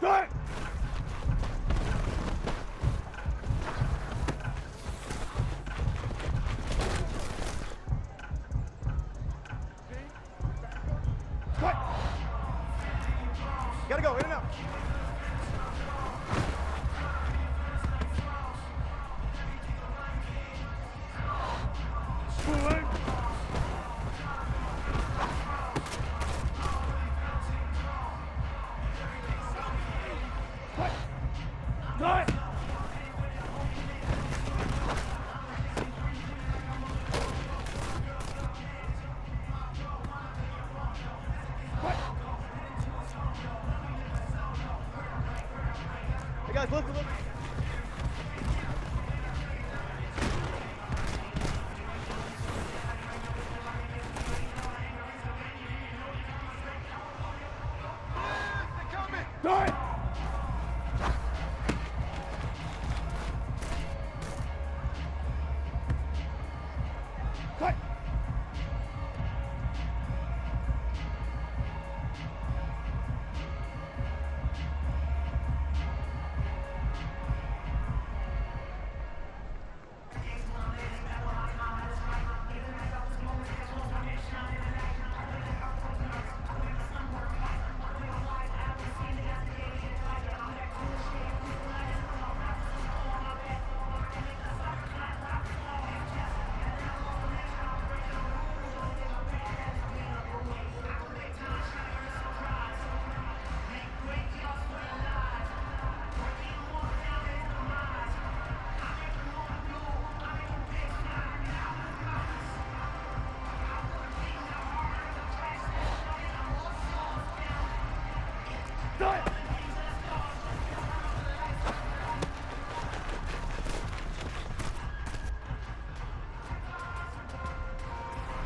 Start! Gotta go, in and out. Forward. Start. Hey guys, lift a little bit. Start! Start! Start!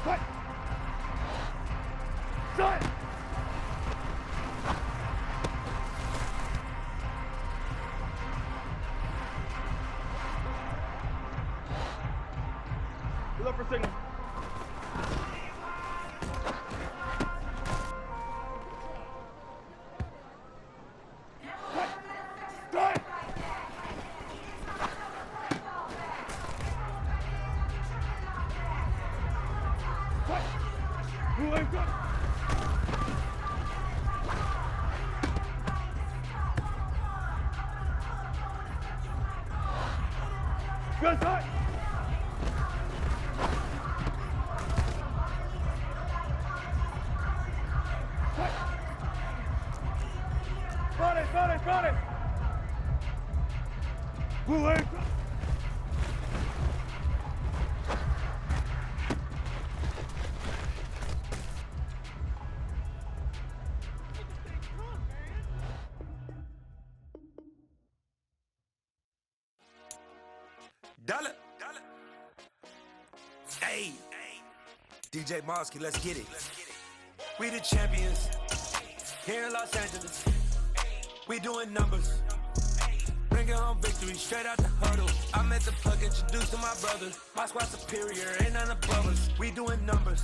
Start! Start! Good luck for signal. Start! Start! Good start! Got it! Blue leg! Dollar. Hey, DJ Mosky, let's get it. We the champions here in Los Angeles. We doing numbers, bringing home victory straight out the huddle. I'm at the plug, introduced to my brothers. My squad superior, ain't none above us. We doing numbers,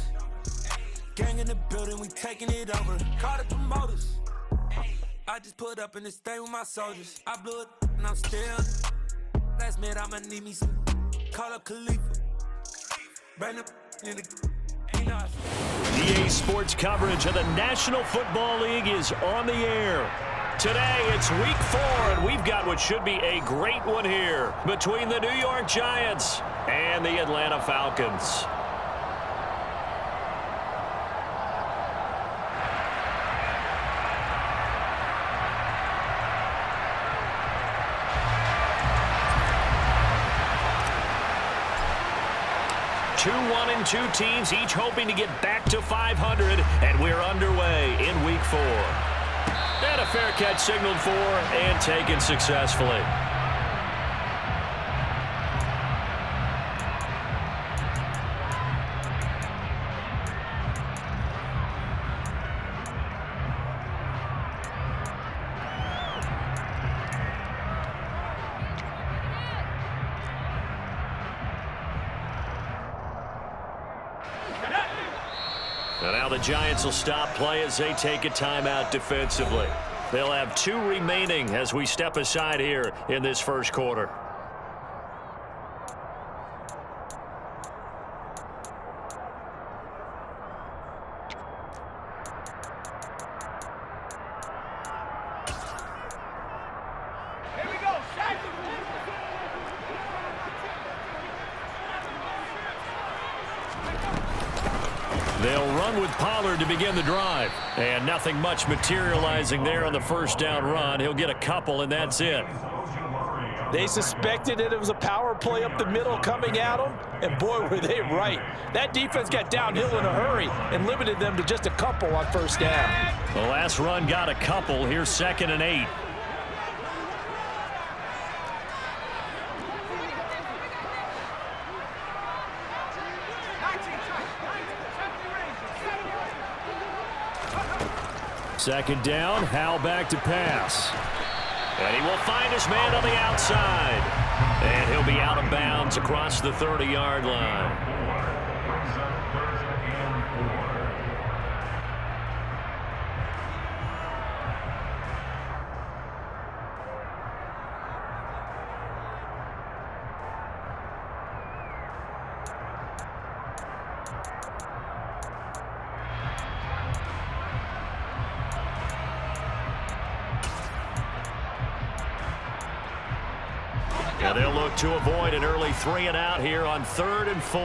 gang in the building, we taking it over. Call the promoters. I just put up in this thing with my soldiers. I blew it and I'm still. Last minute I'ma need me some. Call up Khalifa. Bring up in the. EA Sports coverage of the National Football League is on the air. Today, it's week 4, and we've got what should be a great one here between the New York Giants and the Atlanta Falcons. Two 1-2 teams, each hoping to get back to 500, and we're underway in week 4. And a fair catch signaled for and taken successfully. And now the Giants will stop play as they take a timeout defensively. They'll have 2 remaining as we step aside here in this first quarter. They'll run with Pollard to begin the drive. And nothing much materializing there on the first down run. He'll get a couple, and that's it. They suspected it was a power play up the middle coming at them, and boy, were they right. That defense got downhill in a hurry and limited them to just a couple on first down. The last run got a couple. Here's 2nd and 8. Second down, Howell back to pass. And he will find his man on the outside. And he'll be out of bounds across the 30-yard line. Now they'll look to avoid an early 3 and out here on 3rd and 4.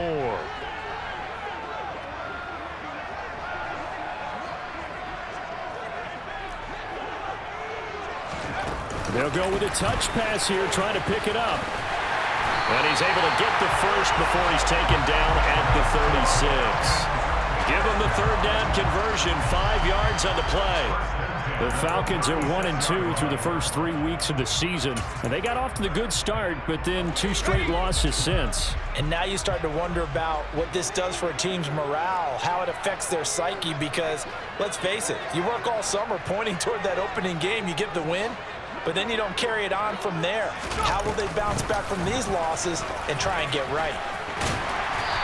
They'll go with a touch pass here, trying to pick it up. And he's able to get the first before he's taken down at the 36. Give him the 3rd down conversion, 5 yards on the play. The Falcons are 1-2 through the first 3 weeks of the season. And they got off to the good start, but then 2 straight losses since. And now you start to wonder about what this does for a team's morale, how it affects their psyche, because let's face it, you work all summer pointing toward that opening game, you get the win, but then you don't carry it on from there. How will they bounce back from these losses and try and get right?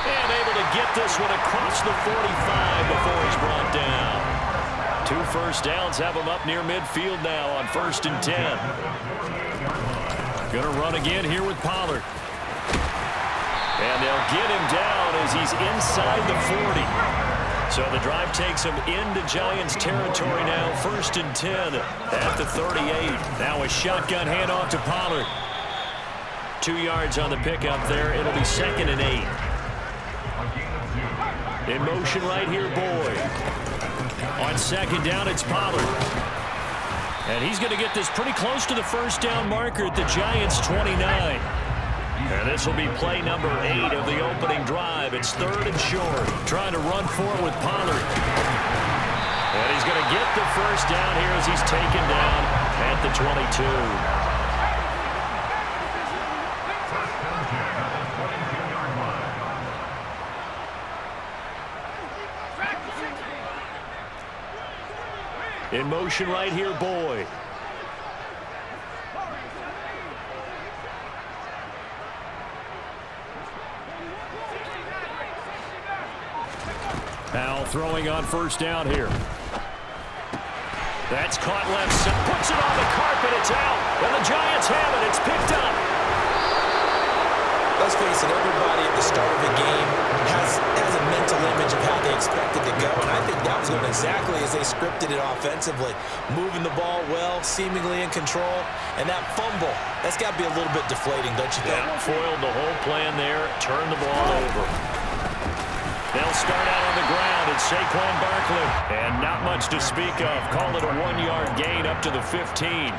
And able to get this one across the 45 before he's brought down. 2 first downs have him up near midfield now on 1st and 10. Gonna run again here with Pollard. And they'll get him down as he's inside the 40. So the drive takes him into Giants territory now. 1st and 10 at the 38. Now a shotgun handoff to Pollard. 2 yards on the pickup there. It'll be 2nd and 8. In motion right here, Boyd. On 2nd down, it's Pollard. And he's going to get this pretty close to the first down marker at the Giants' 29. And this will be play number 8 of the opening drive. It's 3rd and short. Trying to run for it with Pollard. And he's going to get the first down here as he's taken down at the 22. In motion right here, Boyd. Howell throwing on first down here. That's caught left side. Puts it on the carpet. It's out. And the Giants have it. It's picked up. Let's face it, everybody at the start of the game has a mental image of how they expect it to go, and I think that was going exactly as they scripted it offensively. Moving the ball well, seemingly in control, and that fumble, that's got to be a little bit deflating, don't you think? Yeah, foiled the whole plan there, turned the ball over. They'll start out on the ground. It's Saquon Barkley, and not much to speak of. Call it a 1-yard gain up to the 15.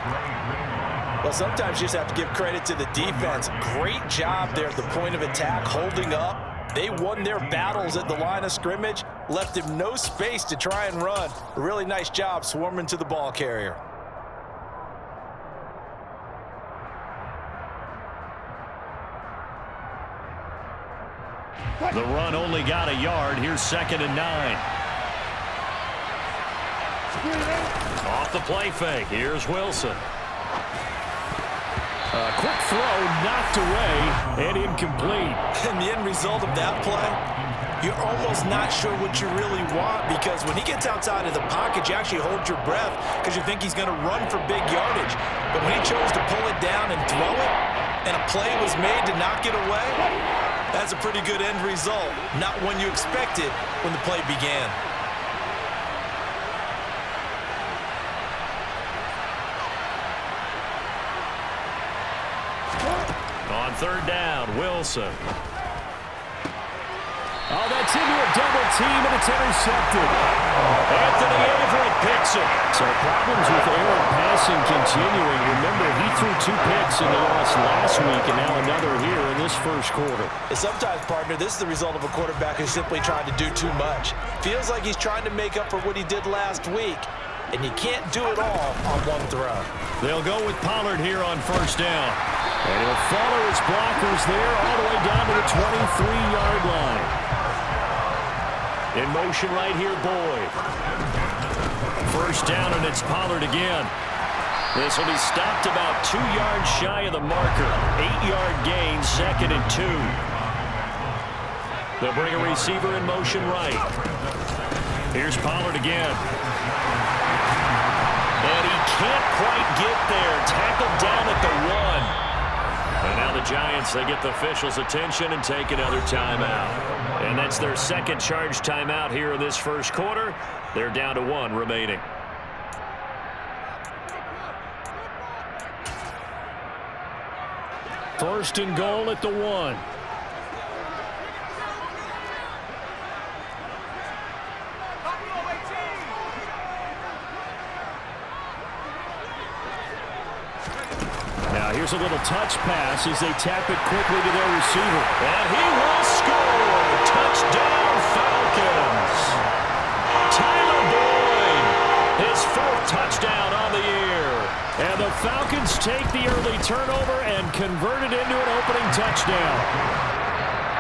Well, sometimes you just have to give credit to the defense. Great job there at the point of attack, holding up. They won their battles at the line of scrimmage, left him no space to try and run. A really nice job swarming to the ball carrier. The run only got a yard. Here's 2nd and 9. Off the play fake. Here's Wilson. Quick throw knocked away and incomplete. And the end result of that play, you're almost not sure what you really want, because when he gets outside of the pocket, you actually hold your breath because you think he's going to run for big yardage. But when he chose to pull it down and throw it, and a play was made to knock it away, that's a pretty good end result. Not one you expected when the play began. On third down, Wilson. Oh, that's into a double team, and it's intercepted. Anthony Averett picks it. So problems with errant passing continuing. Remember, he threw 2 picks in the loss last week, and now another here in this first quarter. Sometimes, partner, this is the result of a quarterback who's simply trying to do too much. Feels like he's trying to make up for what he did last week, and you can't do it all on one throw. They'll go with Pollard here on first down. And he'll follow his blockers there all the way down to the 23-yard line. In motion right here, Boyd. First down, and it's Pollard again. This will be stopped about 2 yards shy of the marker. 8-yard gain, 2nd and 2. They'll bring a receiver in motion right. Here's Pollard again. And he can't quite get there. Tackled down at the 1. And now the Giants, they get the officials' attention and take another timeout. And that's their second charge timeout here in this first quarter. They're down to 1 remaining. First and goal at the 1. Here's a little touch pass as they tap it quickly to their receiver. And he will score! Touchdown, Falcons! Tyler Boyd, his 4th touchdown on the year. And the Falcons take the early turnover and convert it into an opening touchdown.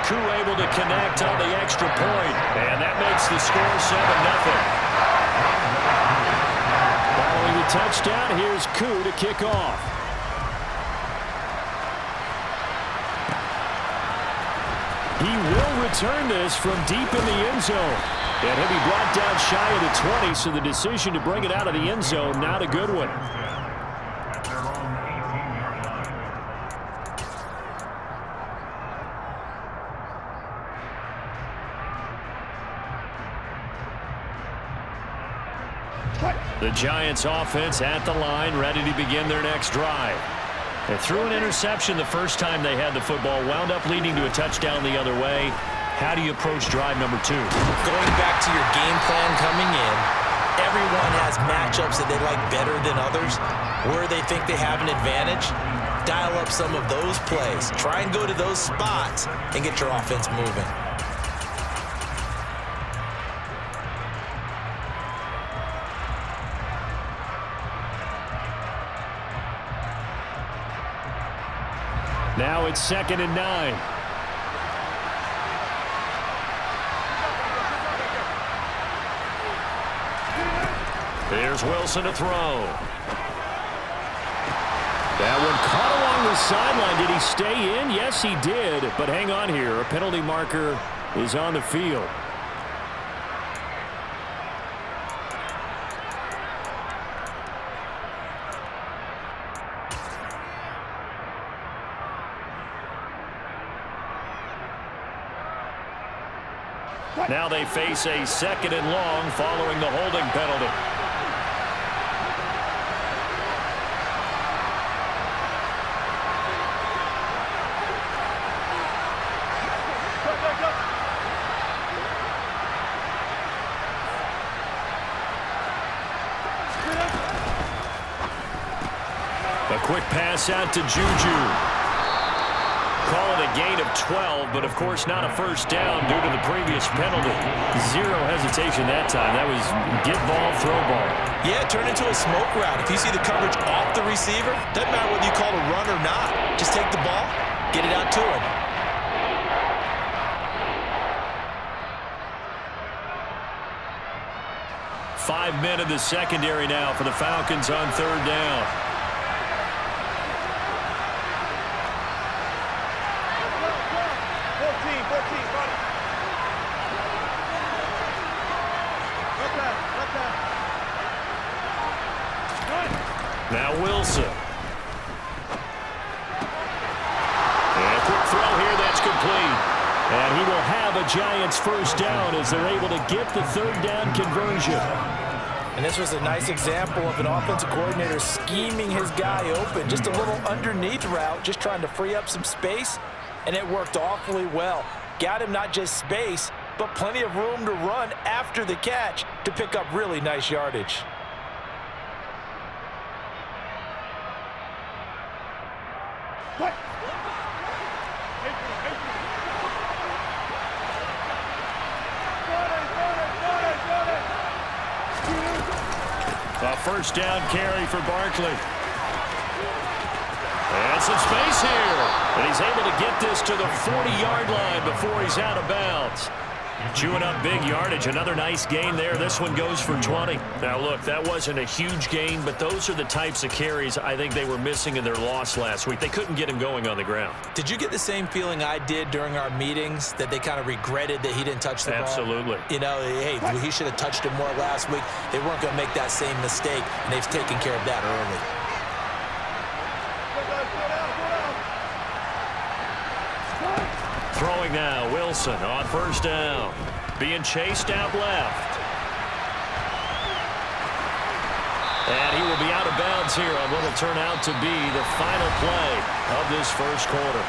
Koo able to connect on the extra point, and that makes the score 7-0. Following the touchdown, here's Koo to kick off. He will return this from deep in the end zone. And he'll be brought down shy of the 20, so the decision to bring it out of the end zone, not a good one. The Giants offense at the line, ready to begin their next drive. They threw an interception the first time they had the football, wound up leading to a touchdown the other way. How do you approach drive number 2? Going back to your game plan coming in, everyone has matchups that they like better than others, where they think they have an advantage. Dial up some of those plays. Try and go to those spots and get your offense moving. Now it's 2nd and 9. There's Wilson to throw. That one caught along the sideline. Did he stay in? Yes, he did. But hang on here. A penalty marker is on the field. Now they face a 2nd and long following the holding penalty. A quick pass out to Juju. Call it a gain of 12, but of course not a first down due to the previous penalty. 0 hesitation that time. That was get ball, throw ball. Yeah, turn into a smoke route. If you see the coverage off the receiver, doesn't matter whether you call it a run or not. Just take the ball, get it out to him. Five men in the secondary now for the Falcons on third down. Now Wilson. And a quick throw here, that's complete. And he will have a Giants first down as they're able to get the third down conversion. And this was a nice example of an offensive coordinator scheming his guy open. Just a little underneath route, just trying to free up some space, and it worked awfully well. Got him not just space, but plenty of room to run after the catch to pick up really nice yardage. A first down carry for Barkley. And some space here. And he's able to get this to the 40-yard line before he's out of bounds. Chewing up big yardage. Another nice gain there. This one goes for 20. Now, look, that wasn't a huge gain, but those are the types of carries I think they were missing in their loss last week. They couldn't get him going on the ground. Did you get the same feeling I did during our meetings, that they kind of regretted that he didn't touch the ball? Absolutely. You know, hey, he should have touched it more last week. They weren't going to make that same mistake, and they've taken care of that early. Throwing now, Wilson on first down. Being chased out left. And he will be out of bounds here on what will turn out to be the final play of this first quarter.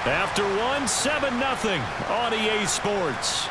After one, 7-0 on EA Sports.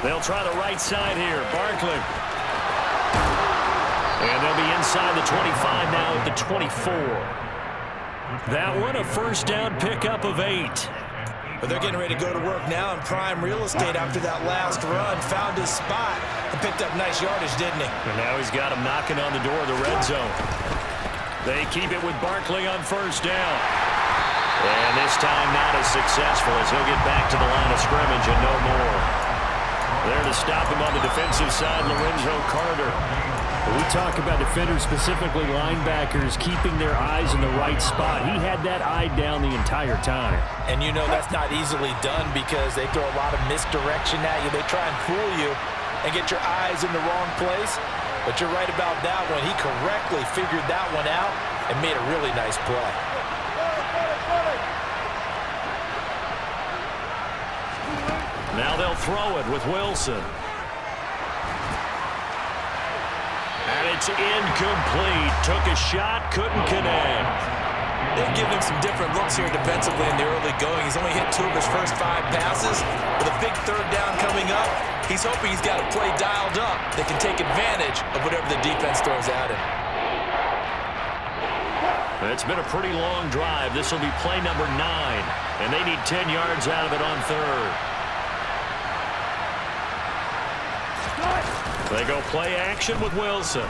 They'll try the right side here. Barkley. And they'll be inside the 25 now at the 24. That one a first down pickup of 8. But they're getting ready to go to work now in prime real estate after that last run. Found his spot and picked up nice yardage, didn't he? And now he's got him knocking on the door of the red zone. They keep it with Barkley on first down. And this time not as successful as he'll get back to the line of scrimmage and no more. There to stop him on the defensive side, Lorenzo Carter. We talk about defenders, specifically linebackers, keeping their eyes in the right spot. He had that eye down the entire time. And you know that's not easily done because they throw a lot of misdirection at you. They try and fool you and get your eyes in the wrong place. But you're right about that one. He correctly figured that one out and made a really nice play. Now they'll throw it with Wilson. And it's incomplete. Took a shot, couldn't connect. They've given him some different looks here defensively in the early going. He's only hit 2 of his first 5 passes. With a big third down coming up, he's hoping he's got a play dialed up that can take advantage of whatever the defense throws at him. It's been a pretty long drive. This will be play number 9. And they need 10 yards out of it on third. They go play action with Wilson. And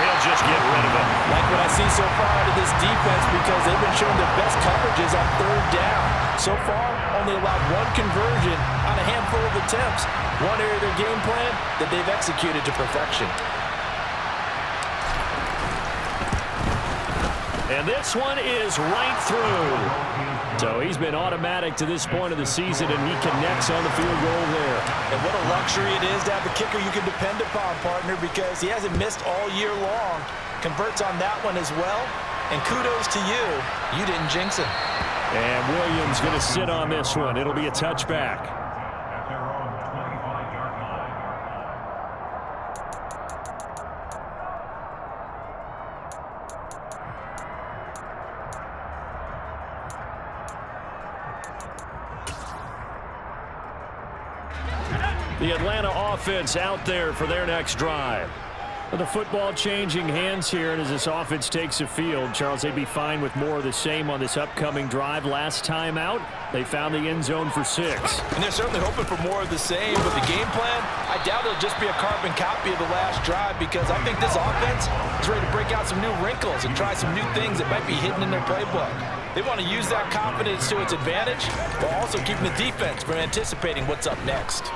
he'll just get rid of it. Like what I see so far out of this defense because they've been showing their best coverages on third down. So far, only allowed 1 conversion on a handful of attempts. One area of their game plan that they've executed to perfection. And this one is right through. So he's been automatic to this point of the season, and he connects on the field goal there. And what a luxury it is to have a kicker you can depend upon, partner, because he hasn't missed all year long. Converts on that one as well. And kudos to you. You didn't jinx him. And Williams going to sit on this one. It'll be a touchback. The Atlanta offense out there for their next drive. Well, the football changing hands here, and as this offense takes the field, Charles, they'd be fine with more of the same on this upcoming drive. Last time out, they found the end zone for 6. And they're certainly hoping for more of the same with the game plan. I doubt it'll just be a carbon copy of the last drive, because I think this offense is ready to break out some new wrinkles and try some new things that might be hidden in their playbook. They want to use that confidence to its advantage, while also keeping the defense from anticipating what's up next.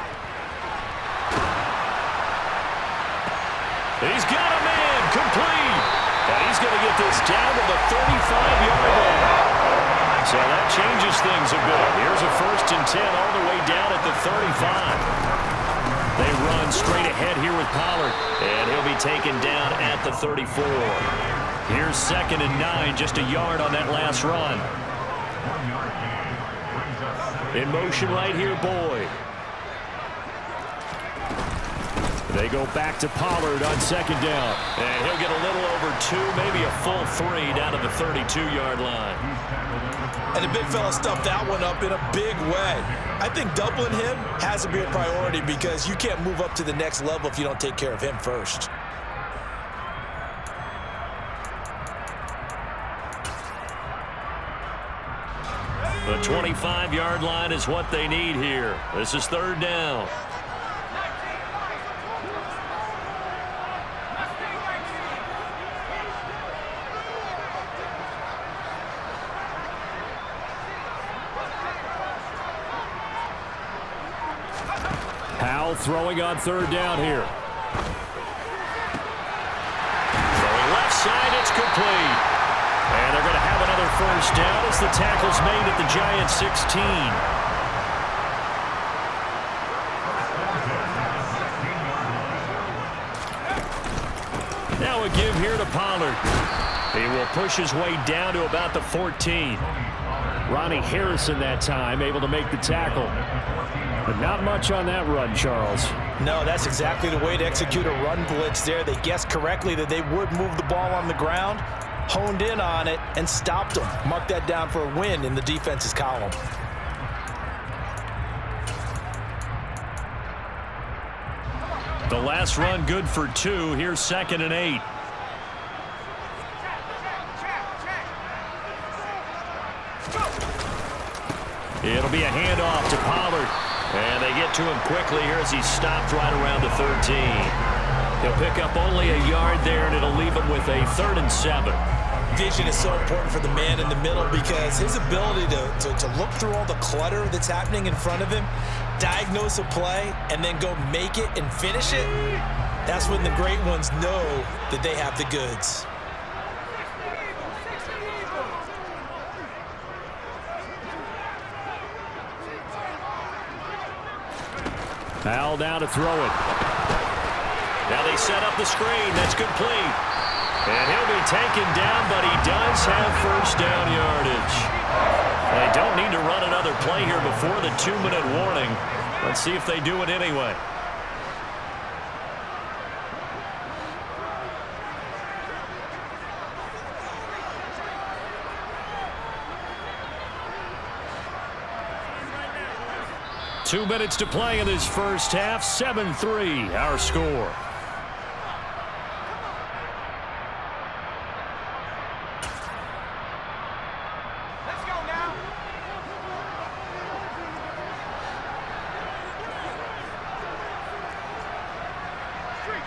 He's got a man complete. And he's going to get this down to the 35-yard line. So that changes things a bit. Here's a 1st and 10 all the way down at the 35. They run straight ahead here with Pollard. And he'll be taken down at the 34. Here's 2nd and 9, just a yard on that last run. In motion right here, Boyd. They go back to Pollard on 2nd down. And he'll get a little over 2, maybe a full 3 down to the 32-yard line. And the big fella stuffed that one up in a big way. I think doubling him has to be a priority, because you can't move up to the next level if you don't take care of him first. The 25-yard line is what they need here. This is 3rd down. Powell throwing on 3rd down here. Throwing left side, it's complete. And they're going to have another 1st down as the tackle's made at the Giants' 16. Now a give here to Pollard. He will push his way down to about the 14. Ronnie Harrison that time able to make the tackle. But not much on that run, Charles. No, that's exactly the way to execute a run blitz there. They guessed correctly that they would move the ball on the ground, honed in on it, and stopped them. Mark that down for a win in the defense's column. The last run good for 2. Here's 2nd and 8. It'll be a handoff to Pollard. And they get to him quickly here as he's stopped right around the 13. He'll pick up only a yard there, and it'll leave him with a 3rd and 7. Vision is so important for the man in the middle, because his ability to look through all the clutter that's happening in front of him, diagnose a play, and then go make it and finish it, that's when the great ones know that they have the goods. Powell down to throw it. Now they set up the screen. That's complete. And he'll be taken down, but he does have 1st down yardage. They don't need to run another play here before the 2-minute warning. Let's see if they do it anyway. Two minutes to play in this first half. 7-3, our score. Let's go now.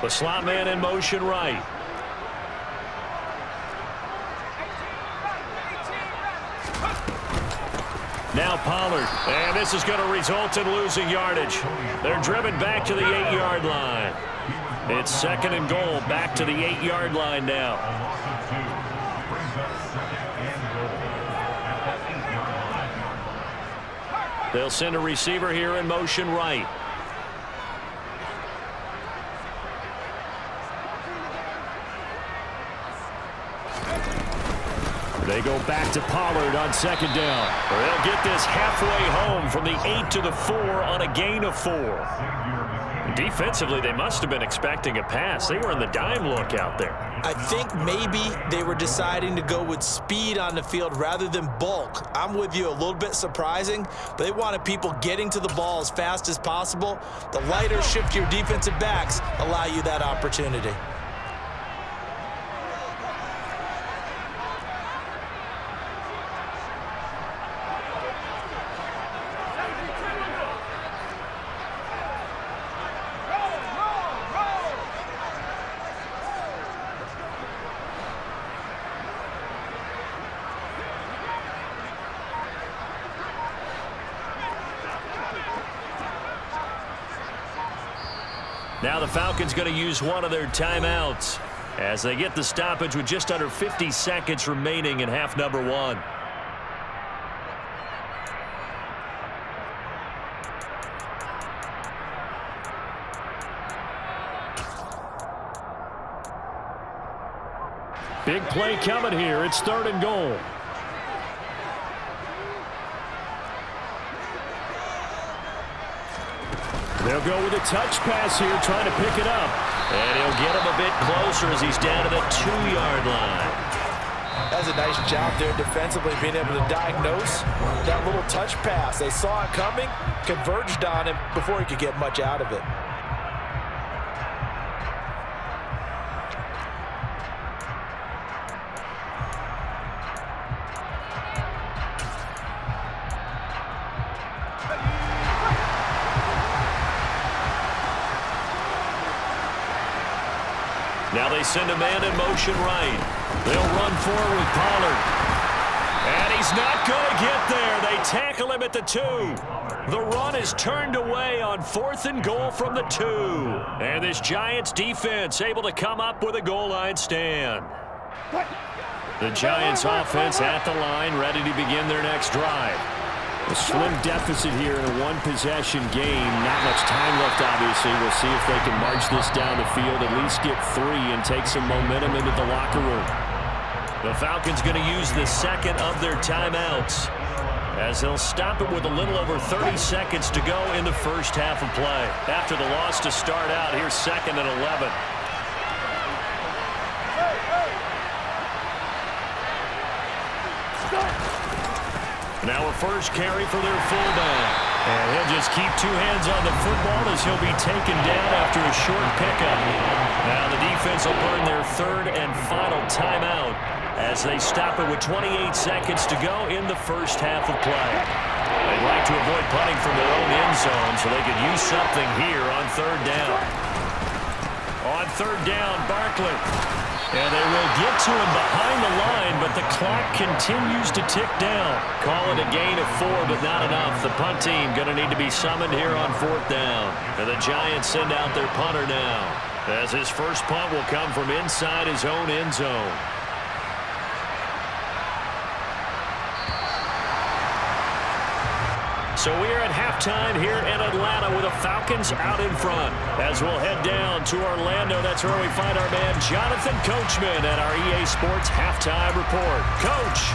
The slot man in motion right. Now Pollard, and this is going to result in losing yardage. They're driven back to the 8-yard line. It's 2nd and goal, back to the 8-yard line now. They'll send a receiver here in motion right. They go back to Pollard on 2nd down. They'll get this halfway home from the 8 to the 4 on a gain of 4. Defensively, they must have been expecting a pass. They were in the dime look out there. I think maybe they were deciding to go with speed on the field rather than bulk. I'm with you, a little bit surprising, but they wanted people getting to the ball as fast as possible. The lighter, shiftier defensive backs allow you that opportunity. Now the Falcons going to use one of their timeouts as they get the stoppage with just under 50 seconds remaining in half number 1. Big play coming here. It's 3rd and goal. They'll go with a touch pass here, trying to pick it up. And he'll get him a bit closer as he's down to the 2-yard line. That's a nice job there defensively, being able to diagnose that little touch pass. They saw it coming, converged on him before he could get much out of it. Now they send a man in motion right. They'll run forward with Pollard. And he's not going to get there. They tackle him at the 2. The run is turned away on 4th and goal from the 2. And this Giants defense able to come up with a goal line stand. The Giants offense at the line, ready to begin their next drive. A slim deficit here in a one-possession game. Not much time left, obviously. We'll see if they can march this down the field, at least get 3 and take some momentum into the locker room. The Falcons going to use the 2nd of their timeouts as they'll stop it with a little over 30 seconds to go in the first half of play. After the loss to start out, here's 2nd and 11. Now a first carry for their fullback. And he'll just keep 2 hands on the football as he'll be taken down after a short pickup. Now the defense will burn their 3rd and final timeout as they stop it with 28 seconds to go in the first half of play. They'd like to avoid punting from their own end zone so they could use something here on 3rd down. On 3rd down, Barkley. And they will get to him behind the line, but the clock continues to tick down. Call it a gain of 4, but not enough. The punt team going to need to be summoned here on 4th down. And the Giants send out their punter now, as his first punt will come from inside his own end zone. So we are at halftime here in Atlanta with the Falcons out in front. As we'll head down to Orlando, that's where we find our man Jonathan Coachman at our EA Sports Halftime Report. Coach.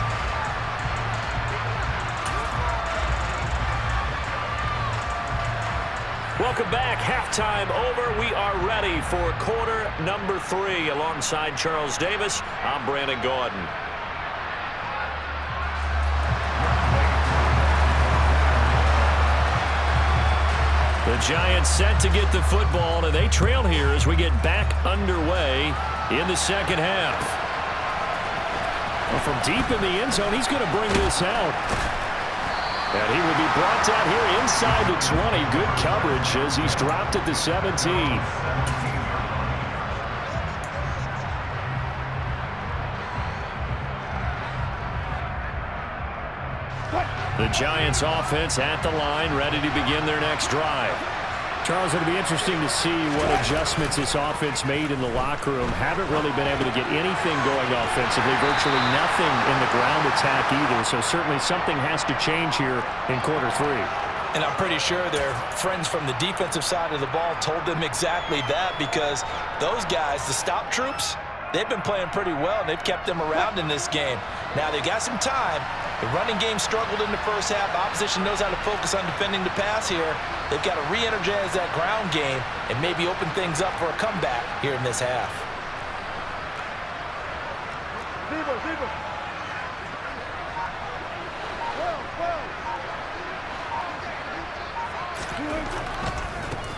Welcome back. Halftime over. We are ready for quarter number 3. Alongside Charles Davis, I'm Brandon Gordon. The Giants set to get the football, and they trail here as we get back underway in the second half. Well, from deep in the end zone, he's going to bring this out. And he will be brought down here inside the 20. Good coverage as he's dropped at the 17. The Giants offense at the line, ready to begin their next drive. Charles, it'll be interesting to see what adjustments this offense made in the locker room. Haven't really been able to get anything going offensively, virtually nothing in the ground attack either. So certainly something has to change here in quarter 3. And I'm pretty sure their friends from the defensive side of the ball told them exactly that, because those guys, the stop troops, they've been playing pretty well, and they've kept them around in this game. Now, they've got some time. The running game struggled in the first half. Opposition knows how to focus on defending the pass here. They've got to re-energize that ground game and maybe open things up for a comeback here in this half.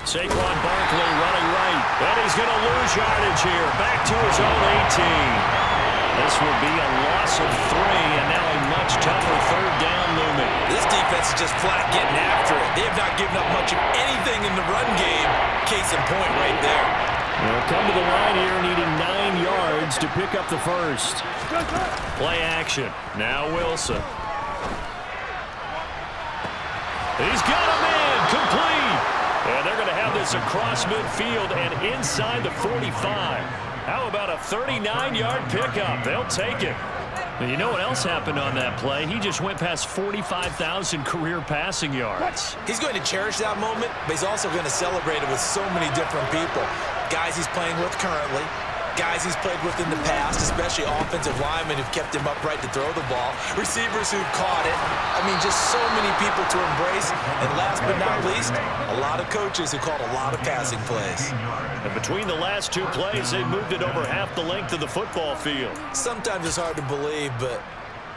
Saquon Barkley running right, and he's going to lose yardage here. Back to his own 18. This will be a loss of 3, and now a much tougher 3rd down looming. This defense is just flat getting after it. They have not given up much of anything in the run game. Case in point right there. They'll come to the line here needing 9 yards to pick up the first. Play action. Now Wilson. He's got a man complete. And they're going to have this across midfield and inside the 45. How about a 39-yard pickup? They'll take it. And you know what else happened on that play? He just went past 45,000 career passing yards. He's going to cherish that moment, but he's also going to celebrate it with so many different people. Guys he's playing with currently, guys he's played with in the past, especially offensive linemen who've kept him upright to throw the ball, receivers who've caught it. I mean, just so many people to embrace. And last but not least, a lot of coaches who called a lot of passing plays. And between the last two plays, they moved it over half the length of the football field. Sometimes it's hard to believe, but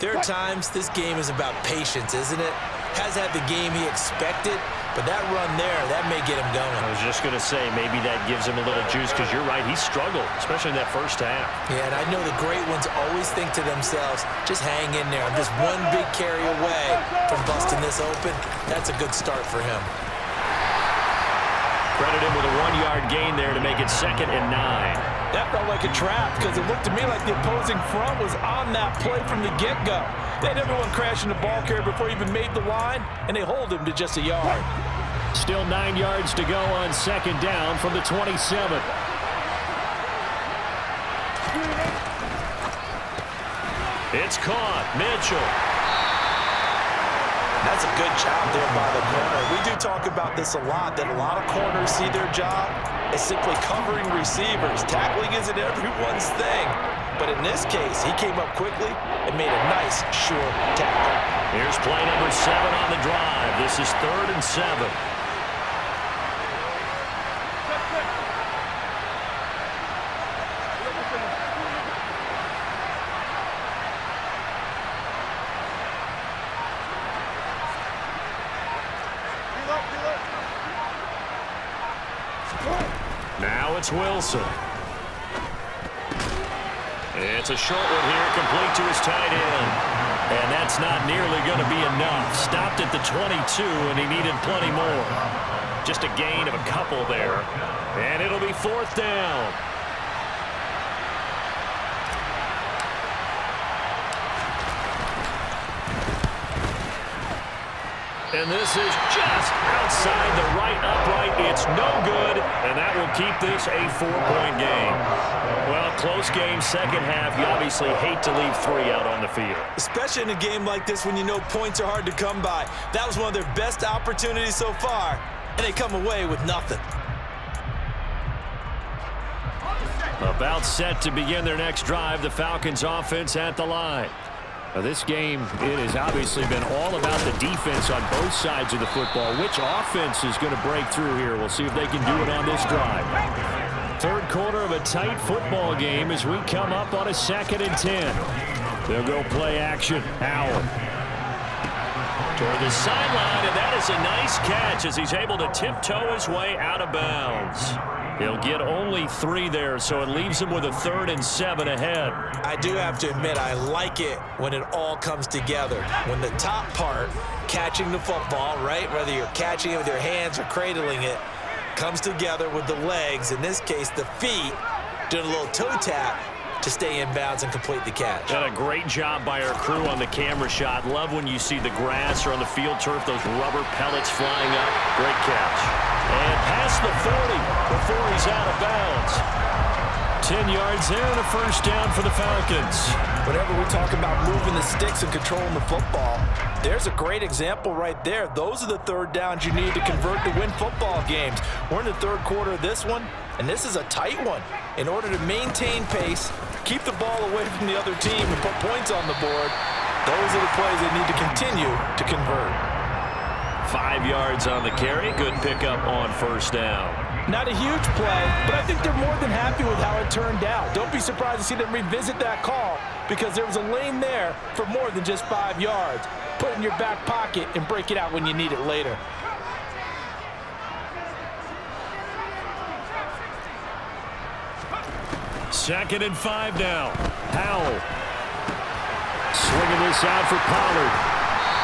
there are times this game is about patience, isn't it? Has had the game he expected, but that run there, that may get him going. I was just going to say, maybe that gives him a little juice, because you're right, he struggled, especially in that first half. Yeah, and I know the great ones always think to themselves, just hang in there. I'm just one big carry away from busting this open. That's a good start for him. Credit him with a 1-yard gain there to make it 2nd and 9. That felt like a trap, because it looked to me like the opposing front was on that play from the get-go. They had everyone crashing the ball carrier before he even made the line, and they hold him to just a yard. Still 9 yards to go on 2nd down from the 27. It's caught. Mitchell. That's a good job there by the corner. We do talk about this a lot, that a lot of corners see their job as simply covering receivers. Tackling isn't everyone's thing. But in this case, he came up quickly and made a nice, short tackle. Here's play number 7 on the drive. This is 3rd and 7. Now it's Wilson. It's a short one here, complete to his tight end. And that's not nearly going to be enough. Stopped at the 22, and he needed plenty more. Just a gain of a couple there. And it'll be 4th down. And this is just outside the right upright. It's no good, and that will keep this a 4-point game. Well, close game, second half. You obviously hate to leave 3 out on the field. Especially in a game like this when you know points are hard to come by. That was one of their best opportunities so far, and they come away with nothing. About set to begin their next drive, the Falcons offense at the line. Now, this game, it has obviously been all about the defense on both sides of the football. Which offense is going to break through here? We'll see if they can do it on this drive. 3rd quarter of a tight football game as we come up on a 2nd and 10. They'll go play action. Howell toward the sideline, and that is a nice catch as he's able to tiptoe his way out of bounds. He'll get only 3 there, so it leaves him with a 3rd and 7 ahead. I do have to admit, I like it when it all comes together. When the top part, catching the football, right, whether you're catching it with your hands or cradling it, comes together with the legs, in this case the feet, doing a little toe tap to stay in bounds and complete the catch. Done a great job by our crew on the camera shot. Love when you see the grass or on the field turf, those rubber pellets flying up. Great catch. And past the 40 before he's out of bounds. 10 yards there and a 1st down for the Falcons. Whenever we talk about moving the sticks and controlling the football, there's a great example right there. Those are the 3rd downs you need to convert to win football games. We're in the 3rd quarter of this one, and this is a tight one. In order to maintain pace, keep the ball away from the other team, and put points on the board, those are the plays they need to continue to convert. 5 yards on the carry. Good pickup on 1st down. Not a huge play, but I think they're more than happy with how it turned out. Don't be surprised to see them revisit that call, because there was a lane there for more than just 5 yards. Put it in your back pocket and break it out when you need it later. Second and 5 now. Howell swinging this out for Pollard.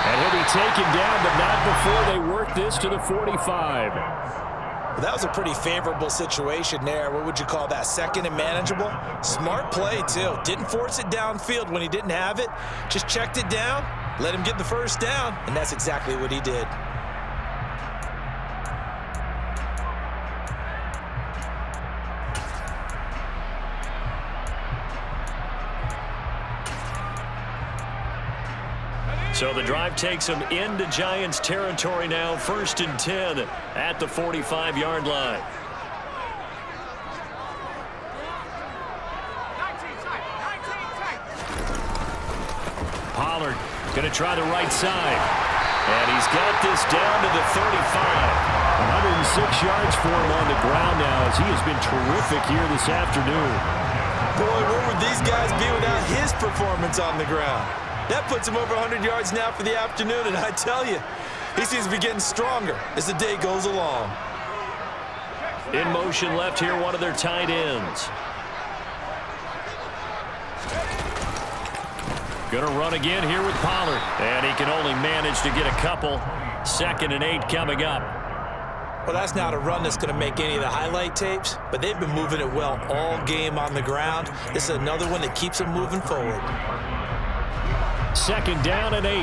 And he'll be taken down, but not before they work this to the 45. Well, that was a pretty favorable situation there. What would you call that? 2nd and manageable? Smart play, too. Didn't force it downfield when he didn't have it. Just checked it down, let him get the 1st down, and that's exactly what he did. So the drive takes them into Giants territory now, 1st and 10 at the 45-yard line. Pollard going to try the right side. And he's got this down to the 35. 106 yards for him on the ground now as he has been terrific here this afternoon. Boy, where would these guys be without his performance on the ground? That puts him over 100 yards now for the afternoon, and I tell you, he seems to be getting stronger as the day goes along. In motion left here, one of their tight ends. Going to run again here with Pollard. And he can only manage to get a couple. 2nd and 8 coming up. Well, that's not a run that's going to make any of the highlight tapes, but they've been moving it well all game on the ground. This is another one that keeps them moving forward. 2nd down and 8.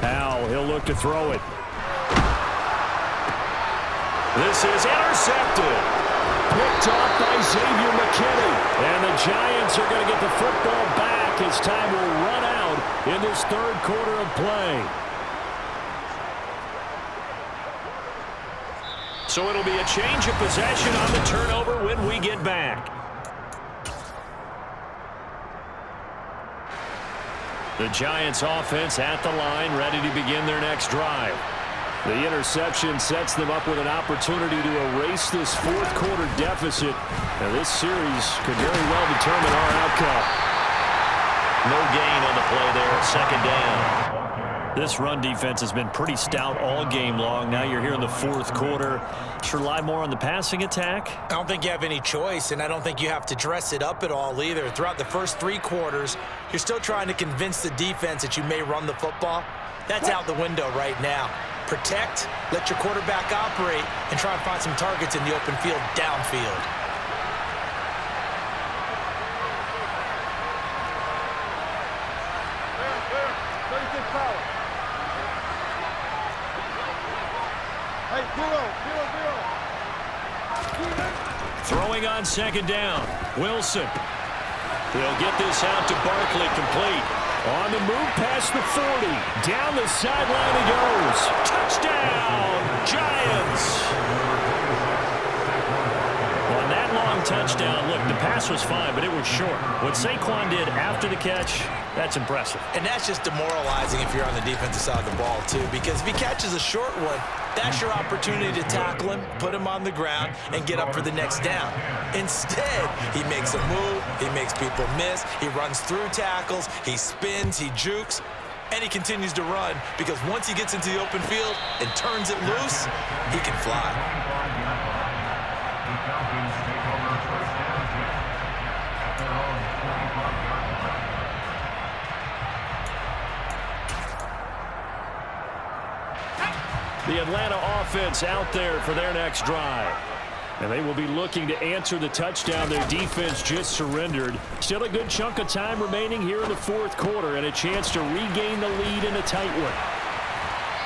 Powell, he'll look to throw it. This is intercepted. Picked off by Xavier McKinney. And the Giants are going to get the football back as time will run out in this 3rd quarter of play. So it'll be a change of possession on the turnover when we get back. The Giants offense at the line, ready to begin their next drive. The interception sets them up with an opportunity to erase this 4th quarter deficit. Now this series could very well determine our outcome. No gain on the play there, 2nd down. This run defense has been pretty stout all game long. Now you're here in the 4th quarter. Should rely more on the passing attack? I don't think you have any choice, and I don't think you have to dress it up at all either. Throughout the first 3 quarters, you're still trying to convince the defense that you may run the football. That's out the window right now. Protect, let your quarterback operate, and try and find some targets in the open field downfield. Throwing on 2nd down. Wilson. He'll get this out to Barkley, complete. On the move past the 40. Down the sideline he goes. Touchdown, Giants. On that long touchdown, look, the pass was fine, but it was short. What Saquon did after the catch, that's impressive. And that's just demoralizing if you're on the defensive side of the ball, too, because if he catches a short one, that's your opportunity to tackle him, put him on the ground, and get up for the next down. Instead, he makes a move, he makes people miss, he runs through tackles, he spins, he jukes, and he continues to run because once he gets into the open field and turns it loose, he can fly. The Atlanta offense out there for their next drive. And they will be looking to answer the touchdown their defense just surrendered. Still a good chunk of time remaining here in the 4th quarter and a chance to regain the lead in a tight one.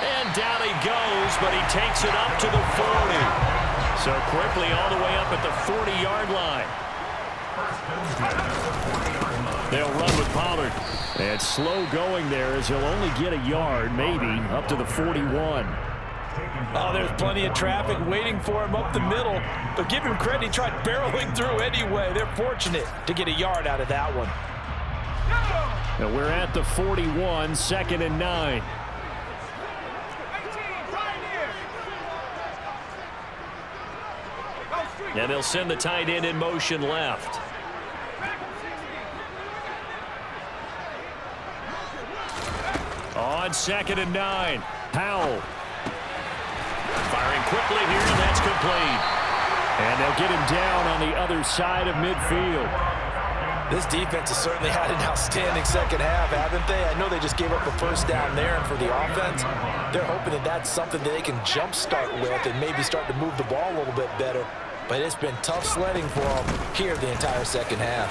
And down he goes, but he takes it up to the 40. So quickly all the way up at the 40-yard line. They'll run with Pollard. And slow going there as he'll only get a yard, maybe, up to the 41. Oh, there's plenty of traffic waiting for him up the middle. But give him credit, he tried barreling through anyway. They're fortunate to get a yard out of that one. Now we're at the 41, 2nd and 9. And they'll send the tight end in motion left. On 2nd and 9, Powell. Firing quickly here, and that's complete. And they'll get him down on the other side of midfield. This defense has certainly had an outstanding second half, haven't they? I know they just gave up a first down there, and for the offense, they're hoping that that's something that they can jumpstart with and maybe start to move the ball a little bit better. But it's been tough sledding for them here the entire second half.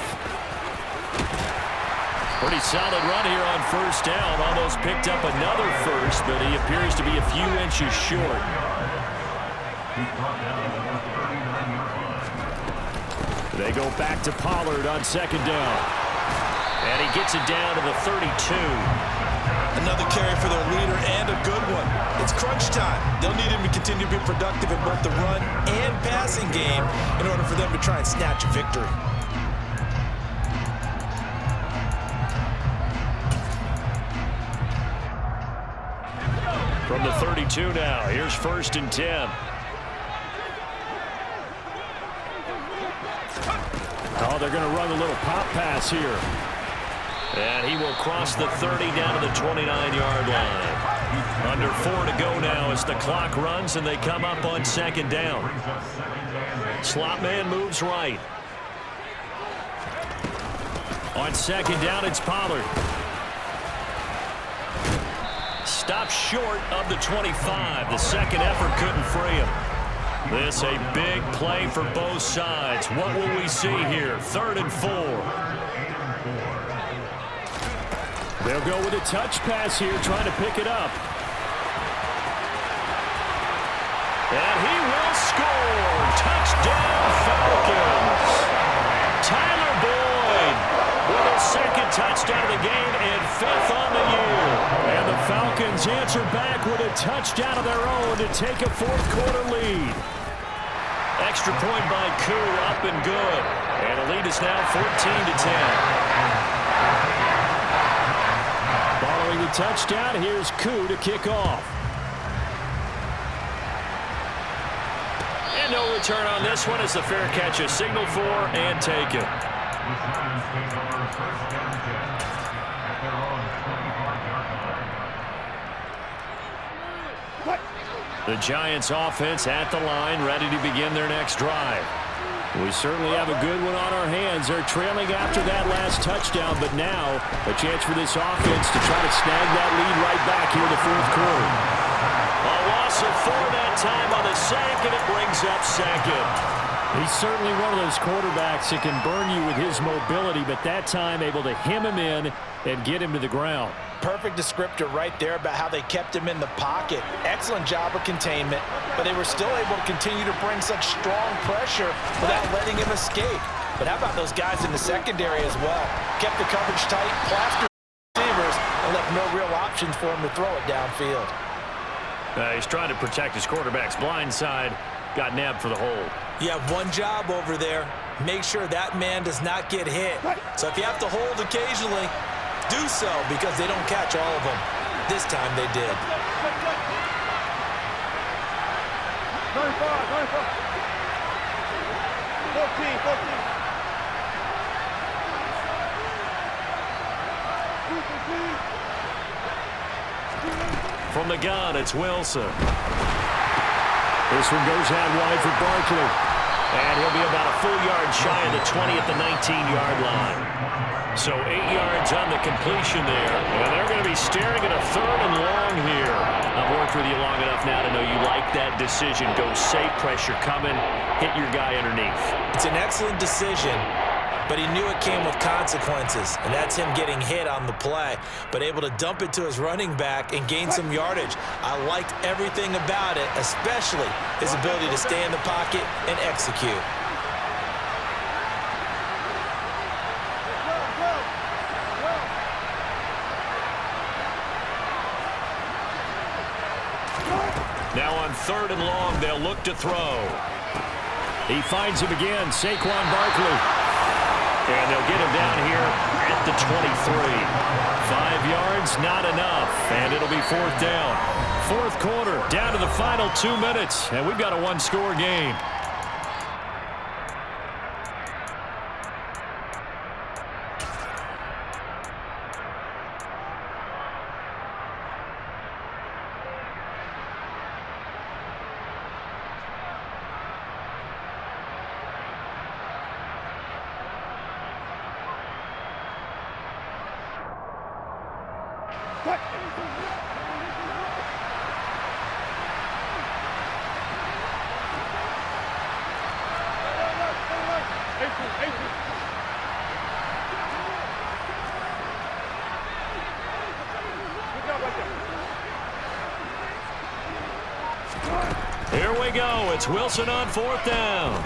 Pretty solid run here on first down. Almost picked up another first, but he appears to be a few inches short. They go back to Pollard on second down. And he gets it down to the 32. Another carry for their leader and a good one. It's crunch time. They'll need him to continue to be productive in both the run and passing game in order for them to try and snatch a victory. From the 32 now, here's 1st and 10. Oh, they're going to run a little pop pass here. And he will cross the 30 down to the 29-yard line. Under 4 to go now as the clock runs and they come up on second down. Slot man moves right. On second down, it's Pollard. Stopped short of the 25. The second effort couldn't free him. This a big play for both sides. What will we see here? 3rd and 4. They'll go with a touch pass here, trying to pick it up. And he will score. Touchdown, Falcons. Tyler Boyd with a second touchdown of the game and 5th on the year. And the Falcons answer back with a touchdown of their own to take a 4th quarter lead. Extra point by Koo, up and good. And the lead is now 14-10. Following the touchdown, here's Koo to kick off. And no return on this one as the fair catch is signaled for and taken. The Giants offense at the line, ready to begin their next drive. We certainly have a good one on our hands. They're trailing after that last touchdown, but now a chance for this offense to try to snag that lead right back here in the 4th quarter. A loss of 4 that time on the sack, and it brings up 2nd. He's certainly one of those quarterbacks that can burn you with his mobility, but that time able to hem him in and get him to the ground. Perfect descriptor right there about how they kept him in the pocket. Excellent job of containment, but they were still able to continue to bring such strong pressure without letting him escape. But how about those guys in the secondary as well? Kept the coverage tight, plastered receivers, and left no real options for him to throw it downfield. He's trying to protect his quarterback's blind side. Got nabbed for the hold. You have one job over there. Make sure that man does not get hit. So if you have to hold occasionally, do so, because they don't catch all of them. This time they did. 14. From the gun, it's Wilson. This one goes out wide for Barkley. And he'll be about a full yard shy of the 20 at the 19-yard line. So 8 yards on the completion there. And they're going to be staring at a 3rd and long here. I've worked with you long enough now to know you like that decision. Go safe, pressure coming, hit your guy underneath. It's an excellent decision, but he knew it came with consequences, and that's him getting hit on the play, but able to dump it to his running back and gain some yardage. I liked everything about it, especially his ability to stay in the pocket and execute. Now on 3rd and long, they'll look to throw. He finds him again, Saquon Barkley. And they'll get him down here at the 23. 5 yards, not enough. And it'll be 4th down. 4th quarter, down to the final 2 minutes. And we've got a 1-score game. Here we go. It's Wilson on 4th down.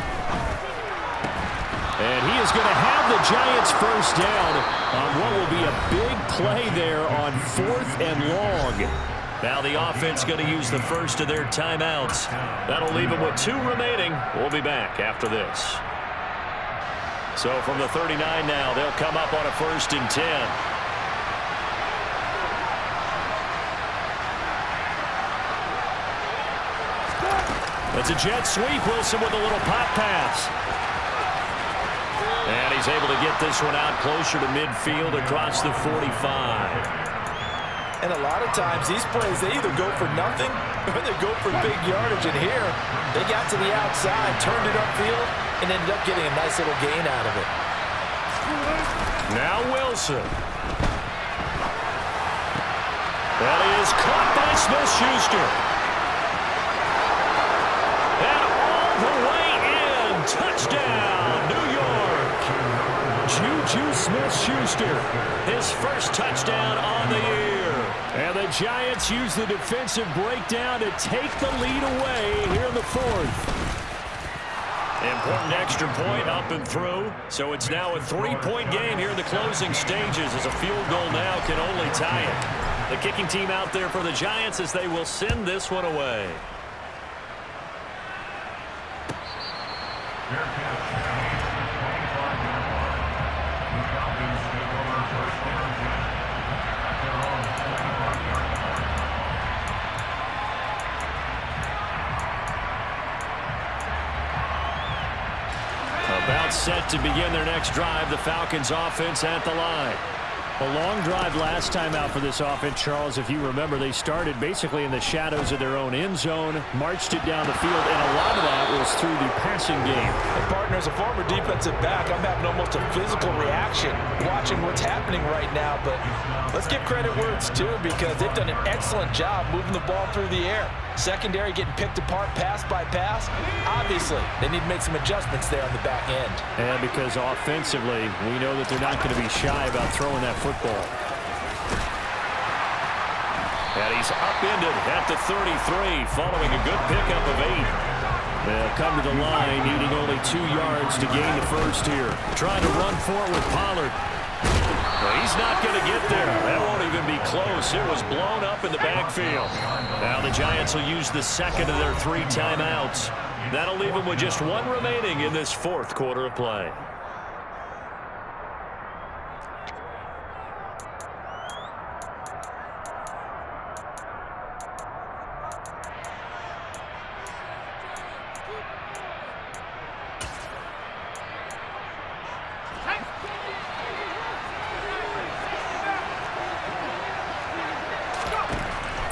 And he is going to have the Giants first down on what will be a big play there on 4th and long. Now the offense going to use the first of their timeouts. That'll leave them with 2 remaining. We'll be back after this. So from the 39 now, they'll come up on a 1st and 10. It's a jet sweep. Wilson with a little pop pass. And he's able to get this one out closer to midfield across the 45. And a lot of times these plays, they either go for nothing or they go for big yardage. And here, they got to the outside, turned it upfield, and ended up getting a nice little gain out of it. Now Wilson. That is caught by Smith-Schuster. And all the way in. Touchdown, New York. Juju Smith-Schuster, His first touchdown on the year. and the Giants use the defensive breakdown to take the lead away here in the 4th. Important extra point up and through. So it's now a 3-point game here in the closing stages, as a field goal now can only tie it. The kicking team out there for the Giants as they will send this one away. About set to begin their next drive. The Falcons offense at the line. A long drive last time out for this offense, Charles. If you remember, they started basically in the shadows of their own end zone, marched it down the field, and a lot of that was through the passing game. And partner, as a former defensive back, I'm having almost a physical reaction watching what's happening right now. But let's give credit where it's due, because they've done an excellent job moving the ball through the air. Secondary getting picked apart pass by pass. Obviously, they need to make some adjustments there on the back end. And because offensively, we know that they're not going to be shy about throwing that football. And he's upended at the 33, following a good pickup of 8. They'll come to the line, needing only 2 yards to gain the first here. Trying to run for it with Pollard. Well, he's not going to get there. That won't even be close. It was blown up in the backfield. Now the Giants will use the second of their 3 timeouts. That'll leave them with just 1 remaining in this 4th quarter of play.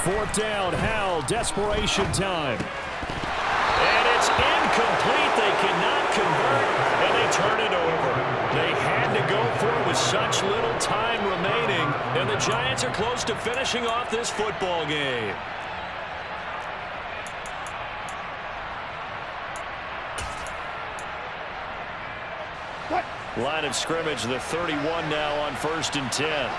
Fourth down, Howell, desperation time. And it's incomplete. They cannot convert, and they turn it over. They had to go for it with such little time remaining, and the Giants are close to finishing off this football game. Line of scrimmage, the 31 now on 1st and 10.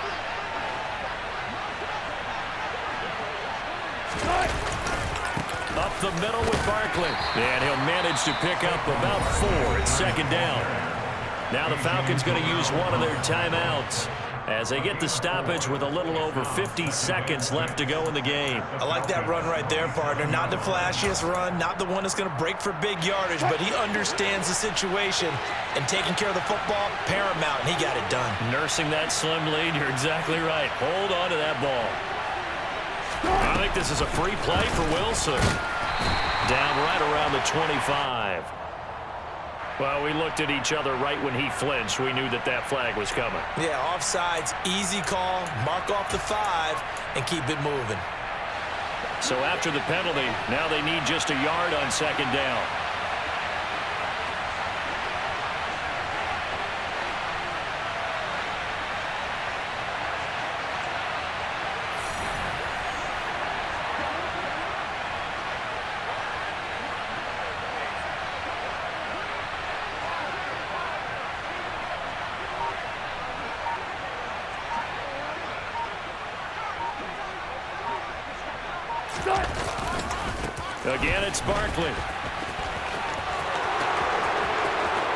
Up the middle with Barkley. And he'll manage to pick up about 4 at 2nd down. Now the Falcons going to use one of their timeouts as they get the stoppage with a little over 50 seconds left to go in the game. I like that run right there, partner. Not the flashiest run, not the one that's going to break for big yardage, but he understands the situation, and taking care of the football, paramount, and he got it done. Nursing that slim lead, you're exactly right. Hold on to that ball. I think this is a free play for Wilson. Down right around the 25. Well, we looked at each other right when he flinched. We knew that that flag was coming. Yeah, offsides, easy call, mark off the 5, and keep it moving. So after the penalty, now they need just a yard on 2nd down. Again, it's Barkley.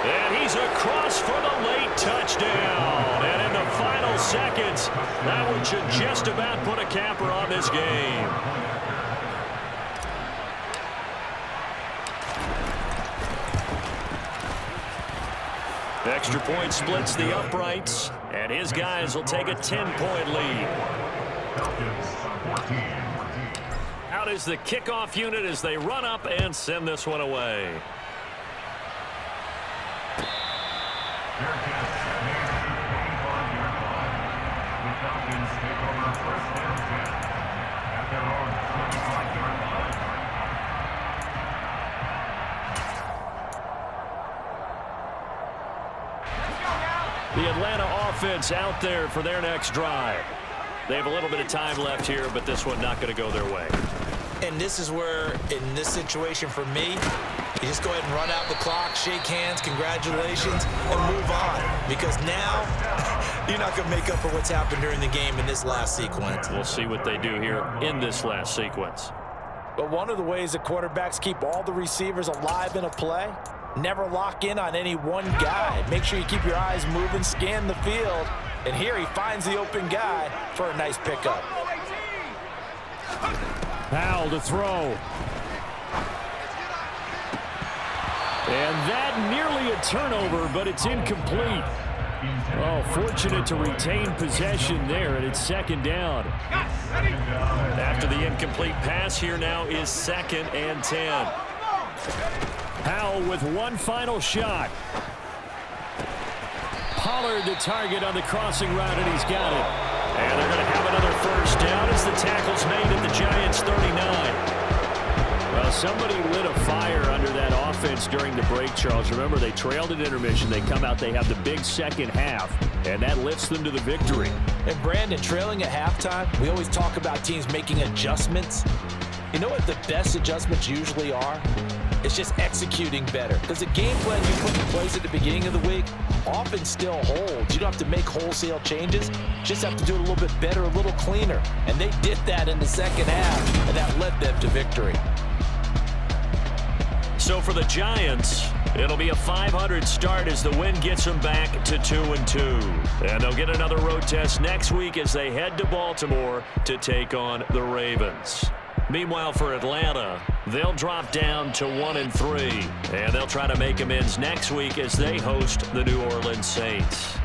And he He's across for the late touchdown. And in the final seconds, that one should just about put a capper on this game. Extra point splits the uprights, and his guys will take a 10-point lead. Out is the kickoff unit as they run up and send this one away. The Atlanta offense out there for their next drive. They have a little bit of time left here, but this one not going to go their way. And this is where, in this situation for me, you just go ahead and run out the clock, shake hands, congratulations, and move on. Because now, you're not going to make up for what's happened during the game in this last sequence. We'll see what they do here in this last sequence. But one of the ways that quarterbacks keep all the receivers alive in a play, never lock in on any one guy. Make sure you keep your eyes moving, scan the field. And here he finds the open guy for a nice pickup. Powell to throw. And that nearly a turnover, but it's incomplete. Oh, fortunate to retain possession there, and it's second down. After the incomplete pass, here now is 2nd and 10. Powell with one final shot. Pollard the target on the crossing route, and he's got it. And they're going to have another first down as the tackle's made at the Giants' 39. Well, somebody lit a fire under that offense during the break, Charles. Remember, they trailed at intermission. They come out, they have the big second half, and that lifts them to the victory. And Brandon, trailing at halftime, we always talk about teams making adjustments. You know what the best adjustments usually are? It's just executing better. Because the game plan you put in place at the beginning of the week often still holds. You don't have to make wholesale changes. Just have to do it a little bit better, a little cleaner. And they did that in the second half, and that led them to victory. So for the Giants, it'll be a .500 start as the win gets them back to 2-2. And they'll get another road test next week as they head to Baltimore to take on the Ravens. Meanwhile, for Atlanta, they'll drop down to 1-3. And they'll try to make amends next week as they host the New Orleans Saints.